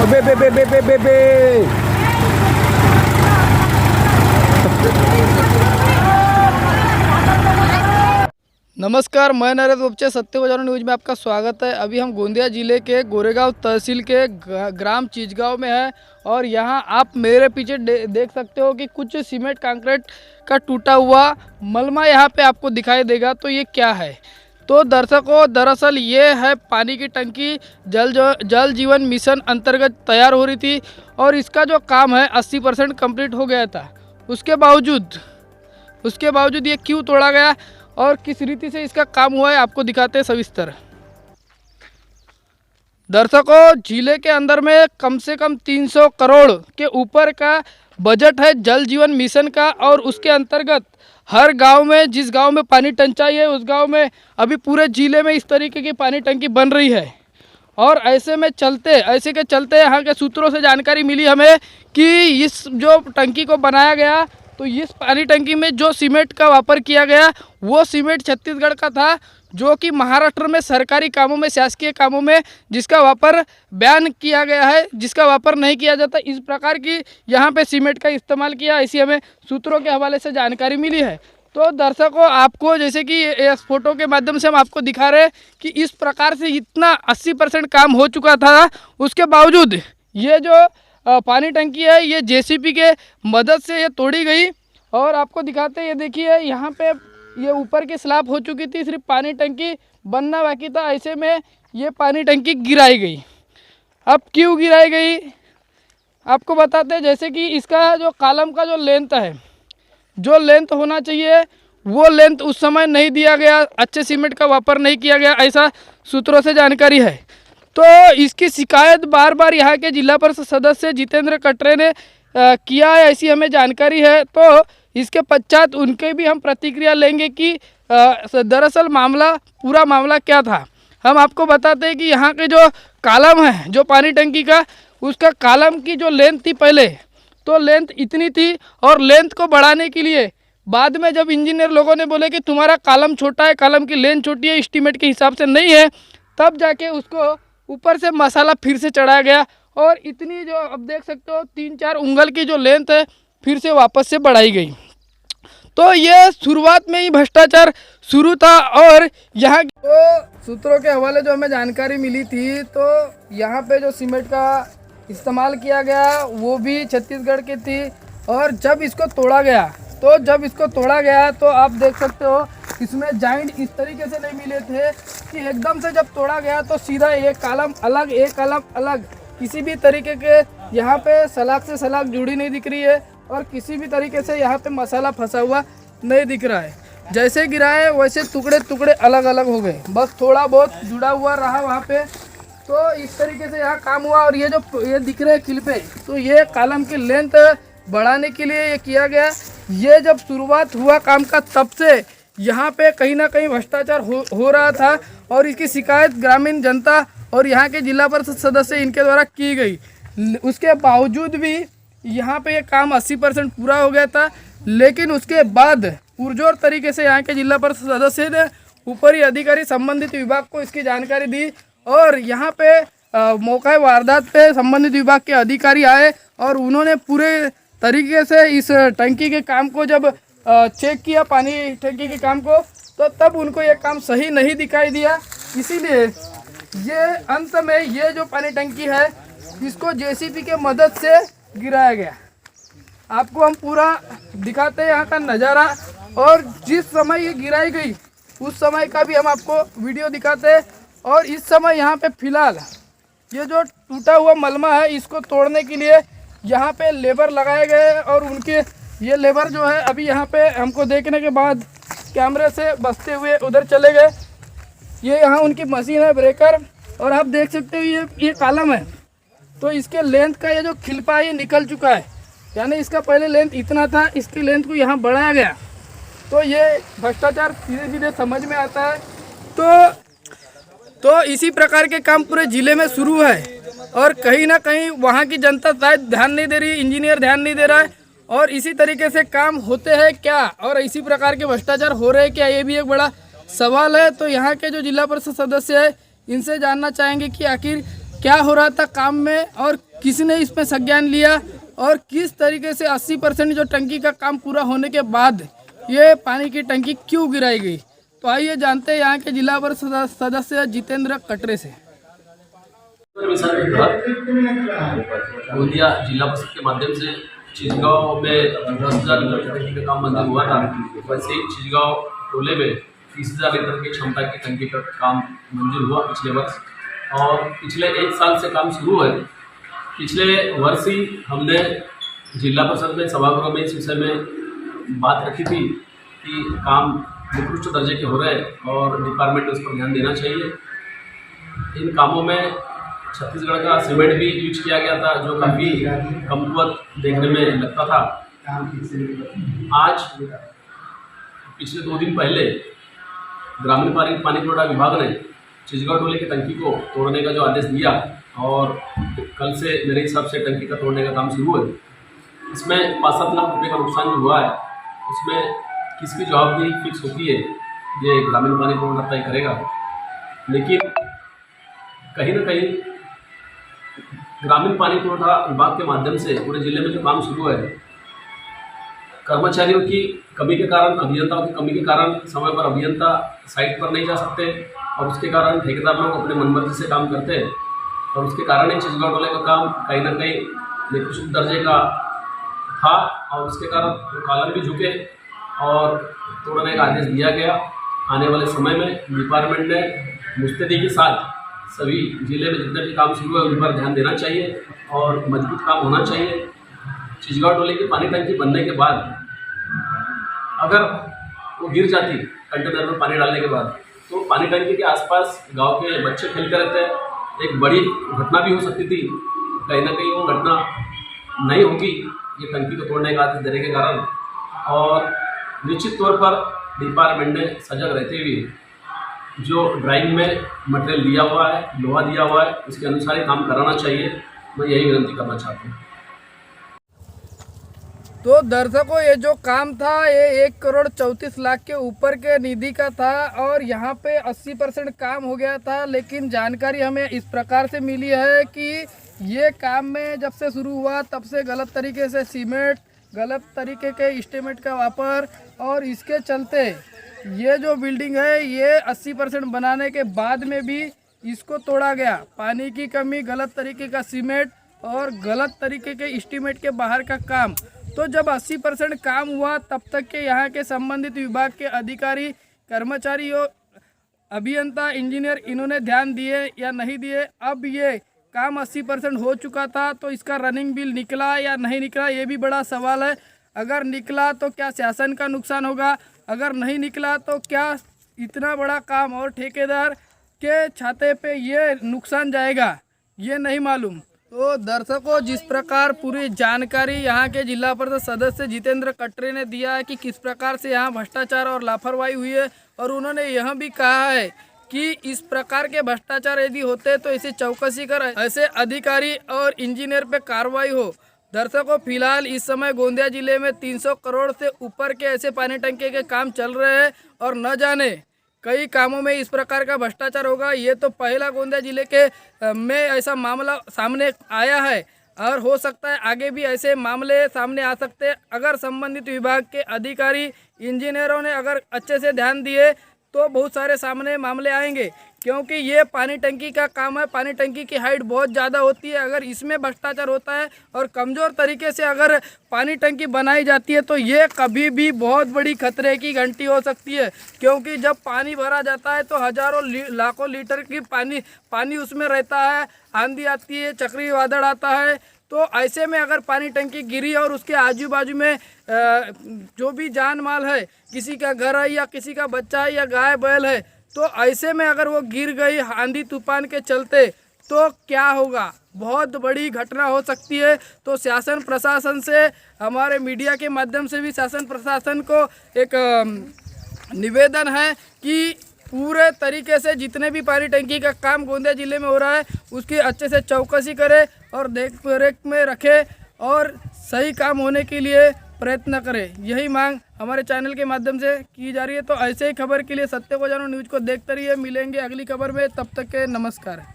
बे बे बे बे बे बे बे। नमस्कार, मैं नरेंद्र उपचे सत्य बजारो न्यूज में आपका स्वागत है। अभी हम गोंदिया जिले के गोरेगांव तहसील के ग्राम चिचगांव में है और यहाँ आप मेरे पीछे देख सकते हो कि कुछ सीमेंट कंक्रीट का टूटा हुआ मलमा यहाँ पे आपको दिखाई देगा। तो ये क्या है? तो दर्शकों, दरअसल ये है पानी की टंकी जल जीवन मिशन अंतर्गत तैयार हो रही थी और इसका जो काम है 80% कंप्लीट हो गया था। उसके बावजूद ये क्यों तोड़ा गया और किस रीति से इसका काम हुआ है आपको दिखाते हैं सविस्तर। दर्शकों, जिले के अंदर में कम से कम 300 करोड़ के ऊपर का बजट है जल जीवन मिशन का और उसके अंतर्गत हर गांव में, जिस गांव में पानी टंचाई है उस गांव में अभी पूरे जिले में इस तरीके की पानी टंकी बन रही है। और ऐसे के चलते यहाँ के सूत्रों से जानकारी मिली हमें कि इस जो टंकी को बनाया गया तो इस पानी टंकी में जो सीमेंट का वापर किया गया वो सीमेंट छत्तीसगढ़ का था, जो कि महाराष्ट्र में सरकारी कामों में, शासकीय कामों में जिसका वापर बैन किया गया है, जिसका वापर नहीं किया जाता, इस प्रकार की यहाँ पे सीमेंट का इस्तेमाल किया, ऐसी हमें सूत्रों के हवाले से जानकारी मिली है। तो दर्शकों, आपको जैसे कि इस फोटो के माध्यम से हम आपको दिखा रहे हैं कि इस प्रकार से इतना 80% काम हो चुका था, उसके बावजूद ये जो पानी टंकी है ये जेसीबी के मदद से ये तोड़ी गई। और आपको दिखाते हैं, ये देखिए यहाँ पे ये ऊपर की स्लैब हो चुकी थी, सिर्फ पानी टंकी बनना बाकी था। ऐसे में ये पानी टंकी गिराई गई। अब क्यों गिराई गई आपको बताते हैं। जैसे कि इसका जो कॉलम का जो लेंथ है, जो लेंथ होना चाहिए वो लेंथ उस समय नहीं दिया गया, अच्छे सीमेंट का वापर नहीं किया गया, ऐसा सूत्रों से जानकारी है। तो इसकी शिकायत बार बार यहाँ के जिला परिषद सदस्य जितेंद्र कटरे ने किया है, ऐसी हमें जानकारी है। तो इसके पश्चात उनके भी हम प्रतिक्रिया लेंगे कि दरअसल पूरा मामला क्या था। हम आपको बताते हैं कि यहाँ के जो कॉलम है, जो पानी टंकी का, उसका कॉलम की जो लेंथ थी पहले, तो लेंथ इतनी थी और लेंथ को बढ़ाने के लिए बाद में जब इंजीनियर लोगों ने बोले कि तुम्हारा कॉलम छोटा है, कॉलम की लेंथ छोटी है, एस्टीमेट के हिसाब से नहीं है, तब जाके उसको ऊपर से मसाला फिर से चढ़ाया गया और इतनी जो अब देख सकते हो 3-4 उंगल की जो लेंथ है फिर से वापस से बढ़ाई गई। तो ये शुरुआत में ही भ्रष्टाचार शुरू था। और यहाँ तो सूत्रों के हवाले जो हमें जानकारी मिली थी, तो यहाँ पे जो सीमेंट का इस्तेमाल किया गया वो भी छत्तीसगढ़ की थी। और जब इसको तोड़ा गया तो आप देख सकते हो इसमें जॉइंट इस तरीके से नहीं मिले थे कि एकदम से जब तोड़ा गया तो सीधा एक कॉलम अलग, एक कॉलम अलग, किसी भी तरीके के यहाँ पे सलाख से सलाख जुड़ी नहीं दिख रही है और किसी भी तरीके से यहाँ पे मसाला फंसा हुआ नहीं दिख रहा है। जैसे गिराए वैसे टुकड़े टुकड़े अलग अलग हो गए, बस थोड़ा बहुत जुड़ा हुआ रहा वहाँ पे। तो इस तरीके से यहाँ काम हुआ। और ये दिख रहे क्लिपे, तो ये कॉलम की लेंथ बढ़ाने के लिए ये किया गया। ये जब शुरुआत हुआ काम का तब से यहाँ पे कहीं ना कहीं भ्रष्टाचार हो रहा था और इसकी शिकायत ग्रामीण जनता और यहाँ के जिला परिषद सदस्य इनके द्वारा की गई। उसके बावजूद भी यहाँ पे ये काम 80% पूरा हो गया था, लेकिन उसके बाद पुरजोर तरीके से यहाँ के जिला परिषद सदस्य ने ऊपरी अधिकारी संबंधित विभाग को इसकी जानकारी दी और यहाँ पे मौका वारदात पे संबंधित विभाग के अधिकारी आए और उन्होंने पूरे तरीके से इस टंकी के काम को जब चेक किया, पानी टंकी के काम को, तो तब उनको ये काम सही नहीं दिखाई दिया। इसीलिए ये अंत में ये जो पानी टंकी है इसको जेसीबी के मदद से गिराया गया। आपको हम पूरा दिखाते हैं यहाँ का नज़ारा और जिस समय ये गिराई गई उस समय का भी हम आपको वीडियो दिखाते हैं। और इस समय यहाँ पे फिलहाल ये जो टूटा हुआ मलमा है इसको तोड़ने के लिए यहाँ पे लेबर लगाए गए और उनके ये लेबर जो है अभी यहाँ पे हमको देखने के बाद कैमरे से बसते हुए उधर चले गए। ये यहाँ उनकी मशीन है ब्रेकर और आप देख सकते हो ये कॉलम है, तो इसके लेंथ का ये जो खिलपा है ये निकल चुका है, यानी इसका पहले लेंथ इतना था, इसकी लेंथ को यहाँ बढ़ाया गया। तो ये भ्रष्टाचार धीरे धीरे समझ में आता है। तो इसी प्रकार के काम पूरे ज़िले में शुरू है और कहीं ना कहीं वहाँ की जनता शायद ध्यान नहीं दे रही, इंजीनियर ध्यान नहीं दे रहा है और इसी तरीके से काम होते हैं क्या और इसी प्रकार के भ्रष्टाचार हो रहे हैं क्या, ये भी एक बड़ा सवाल है। तो यहाँ के जो जिला परिषद सदस्य है इनसे जानना चाहेंगे कि आखिर क्या हो रहा था काम में और किसने इसमें संज्ञान लिया और किस तरीके से 80% जो टंकी का काम पूरा होने के बाद ये पानी की टंकी क्यों गिराई गई। तो आइए जानते हैं यहाँ के जिला परिषद सदस्य जितेंद्र कटरे से। गोंदिया जिला परिषद के माध्यम से चिचगांव में 10,000 लीटर की टंकी का काम मंजूर हुआ था। वैसे ही चिचगांव टोले में 30,000 लीटर की क्षमता की टंकी का काम मंजूर हुआ पिछले वर्ष, और पिछले 1 साल से काम शुरू है। पिछले वर्ष ही हमने जिला परिषद में सभागृह में इस विषय में बात रखी थी कि काम निकृष्ट दर्जे के हो रहे हैं और डिपार्टमेंट उस पर ध्यान देना चाहिए। इन कामों में छत्तीसगढ़ का सीमेंट भी यूज किया गया था, जो काफ़ी कमकुवत देखने में लगता था। आज पिछले 2 दिन पहले ग्रामीण पानी पुरवठा विभाग ने चिचगांव टोले की टंकी को तोड़ने का जो आदेश दिया, और कल से मेरे हिसाब से टंकी का तोड़ने का काम शुरू है। इसमें 5-7 लाख रुपये का नुकसान जो हुआ है, उसमें किसकी जवाबदेही फिक्स होती है, ये ग्रामीण पानी पुरवठा तय करेगा। लेकिन कहीं ना कहीं ग्रामीण पानी पुरवठा विभाग के माध्यम से पूरे जिले में जो काम शुरू है, कर्मचारियों की कमी के कारण, अभियंताओं की कमी के कारण समय पर अभियंता साइट पर नहीं जा सकते, और उसके कारण ठेकेदार लोग अपने मनमर्जी से काम करते हैं, और उसके कारण ही चिचगांव टोले का काम कहीं ना कहीं निकृष्ट दर्जे का था, और उसके कारण वो कॉलम भी झुके और तोड़ने का आदेश दिया गया। आने वाले समय में डिपार्टमेंट ने मुस्तैदी के साथ सभी जिले में जितने भी काम शुरू है उन पर ध्यान देना चाहिए और मजबूत काम होना चाहिए। चिचगांव टोले की पानी टंकी बनने के बाद अगर वो गिर जाती कंटेनर में पानी डालने के बाद, तो पानी टंकी के आसपास गांव के बच्चे खेलते रहते हैं, एक बड़ी घटना भी हो सकती थी। कहीं ना कहीं वो घटना नहीं होगी ये टंकी को तोड़ने का आदेश देने के कारण, और निश्चित तौर पर डिपार्टमेंट ने सजग रहते हुए जो ड्राइंग में मटेरियल दिया हुआ है, लोहा दिया हुआ है, उसके अनुसार ही काम कराना चाहिए। मैं यही विनती करना चाहता हूँ। तो दर्शकों, ये जो काम था ये 1,34,00,000 के ऊपर के निधि का था, और यहाँ पे 80% काम हो गया था। लेकिन जानकारी हमें इस प्रकार से मिली है कि ये काम में जब से शुरू हुआ तब से गलत तरीके से सीमेंट, गलत तरीके के एस्टीमेट का वापर, और इसके चलते ये जो बिल्डिंग है ये 80% बनाने के बाद में भी इसको तोड़ा गया। पानी की कमी, गलत तरीके का सीमेंट और गलत तरीके के एस्टीमेट के बाहर का काम। तो जब 80% काम हुआ तब तक के यहाँ के संबंधित विभाग के अधिकारी, कर्मचारी और अभियंता, इंजीनियर इन्होंने ध्यान दिए या नहीं दिए। अब ये काम 80% हो चुका था, तो इसका रनिंग बिल निकला या नहीं निकला ये भी बड़ा सवाल है। अगर निकला तो क्या शासन का नुकसान होगा, अगर नहीं निकला तो क्या इतना बड़ा काम और ठेकेदार के छाते पे ये नुकसान जाएगा, ये नहीं मालूम। तो दर्शकों, जिस प्रकार पूरी जानकारी यहाँ के जिला परिषद सदस्य जितेंद्र कटरे ने दिया है कि किस प्रकार से यहाँ भ्रष्टाचार और लापरवाही हुई है, और उन्होंने यह भी कहा है कि इस प्रकार के भ्रष्टाचार यदि होते तो इसे चौकसी कर ऐसे अधिकारी और इंजीनियर पे कार्रवाई हो। दर्शकों, फिलहाल इस समय गोंदिया जिले में 300 करोड़ से ऊपर के ऐसे पानी टंकी के काम चल रहे हैं, और न जाने कई कामों में इस प्रकार का भ्रष्टाचार होगा। ये तो पहला गोंदिया जिले के में ऐसा मामला सामने आया है, और हो सकता है आगे भी ऐसे मामले सामने आ सकते हैं। अगर संबंधित विभाग के अधिकारी, इंजीनियरों ने अगर अच्छे से ध्यान दिए तो बहुत सारे सामने मामले आएंगे, क्योंकि ये पानी टंकी का काम है। पानी टंकी की हाइट बहुत ज़्यादा होती है, अगर इसमें भ्रष्टाचार होता है और कमज़ोर तरीके से अगर पानी टंकी बनाई जाती है तो ये कभी भी बहुत बड़ी खतरे की घंटी हो सकती है। क्योंकि जब पानी भरा जाता है तो हज़ारों लाखों लीटर की पानी उसमें रहता है, आंधी आती है, चक्री वादळ आता है। तो ऐसे में अगर पानी टंकी गिरी और उसके आजू बाजू में जो भी जान माल है, किसी का घर है या किसी का बच्चा है या गाय बैल है, तो ऐसे में अगर वो गिर गई आंधी तूफान के चलते तो क्या होगा, बहुत बड़ी घटना हो सकती है। तो शासन प्रशासन से, हमारे मीडिया के माध्यम से भी शासन प्रशासन को एक निवेदन है कि पूरे तरीके से जितने भी पानी टंकी का काम गोंदिया जिले में हो रहा है उसकी अच्छे से चौकसी करे और देख रेख में रखे और सही काम होने के लिए प्रयत्न करें। यही मांग हमारे चैनल के माध्यम से की जा रही है। तो ऐसे ही खबर के लिए सत्य को जानो न्यूज़ को देखते रहिए। मिलेंगे अगली खबर में, तब तक के नमस्कार।